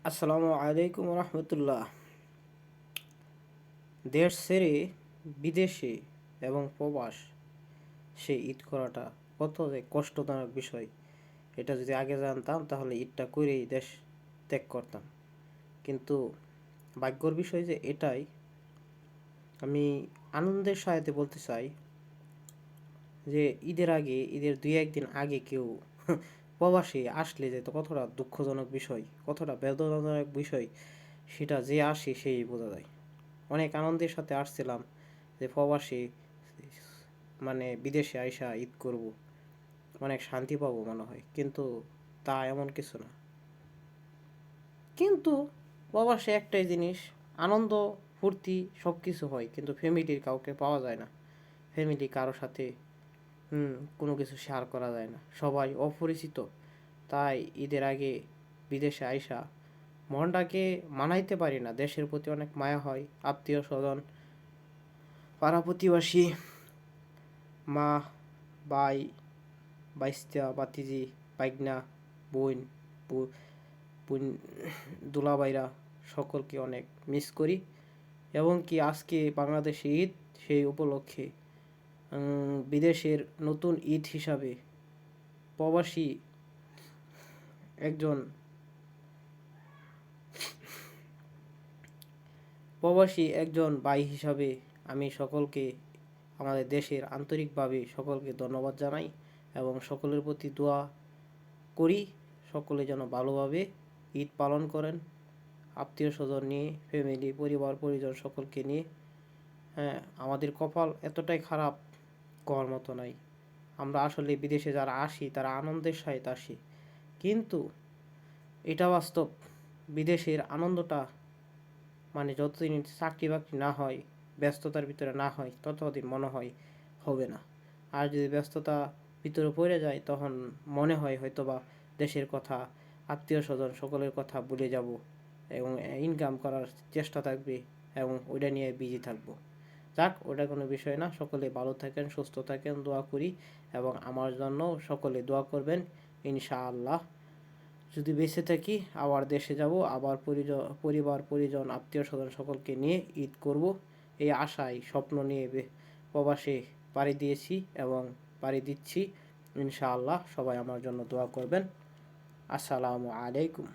আসসালামু আলাইকুম রহমতুল্লাহ। দেশ ছেড়ে বিদেশে এবং প্রবাস সে ঈদ করাটা কত যে কষ্টজনক বিষয়, এটা যদি আগে জানতাম তাহলে ঈদটা করেই দেশ ত্যাগ করতাম। কিন্তু ভাগ্যর বিষয় যে এটাই, আমি আনন্দের সাথে বলতে চাই যে ঈদের দুই একদিন আগে কেউ প্রবাসে আসলে যে তো কতটা দুঃখজনক বিষয়, কতটা বেদনাদায়ক বিষয়, সেটা যে আসে সেই বোঝা যায়। অনেক আনন্দের সাথে আসছিলাম যে প্রবাসী মানে বিদেশে আইসা ঈদ করব, অনেক শান্তি পাবো মনে হয়, কিন্তু তা এমন কিছু না। কিন্তু প্রবাসে একটাই জিনিস, আনন্দ ফুর্তি সব কিছু হয়, কিন্তু ফ্যামিলির কাউকে পাওয়া যায় না। ফ্যামিলি কারো সাথে কোনো কিছু শেয়ার করা যায় না, সবাই অপরিচিত। তাই ঈদের আগে বিদেশে আইসা মনটাকে মানাইতে পারি না। দেশের প্রতি অনেক মায়া হয়, আত্মীয় স্বজন, পাড়া প্রতিবেশী, মা, ভাই, বাইস্তা, বাতিজি, বাইগনা, বোন, বোন, দুলাভাইরা, সকলকে অনেক মিস করি। এবং কি আজকে বাংলাদেশে ঈদ, সেই উপলক্ষে বিদেশের নতুন ঈদ হিসাবে প্রবাসী একজন ভাই হিসাবে আমি সকলকে, আমাদের দেশের আন্তরিকভাবে সকলকে ধন্যবাদ জানাই এবং সকলের প্রতি দোয়া করি সকলে যেন ভালোভাবে ঈদ পালন করেন, আত্মীয় স্বজন নিয়ে, ফ্যামিলি, পরিবার পরিজন সকলকে নিয়ে। হ্যাঁ, আমাদের কপাল এতটাই খারাপ, কর মতো নাই। আমরা আসলে বিদেশে যারা আসি তারা আনন্দের সহিত আসি, কিন্তু এটা বাস্তব, বিদেশের আনন্দটা মানে যতদিন চাকরি বাকরি না হয়, ব্যস্ততার ভিতরে না হয়, ততদিন মনে হয় হবে না। আর যদি ব্যস্ততা ভিতরে পড়ে যায় তখন মনে হয় হয়তোবা দেশের কথা, আত্মীয় স্বজন সকলের কথা ভুলে যাব এবং ইনকাম করার চেষ্টা থাকবে এবং ওইটা নিয়ে বিজি থাকবো। যাক, ওটা কোনো বিষয় না। সকলে ভালো থাকেন, সুস্থ থাকেন, দোয়া করি এবং আমার জন্য সকলে দোয়া করবেন। ইনশাআল্লাহ যদি বেঁচে থাকি আবার দেশে যাব, আবার পরিবার পরিজন আত্মীয় স্বজন সকলকে নিয়ে ঈদ করব, এই আশায় স্বপ্ন নিয়ে প্রবাসে পাড়ি দিয়েছি এবং পাড়ি দিচ্ছি। ইনশাআল্লাহ সবাই আমার জন্য দোয়া করবেন। আসসালামু আলাইকুম।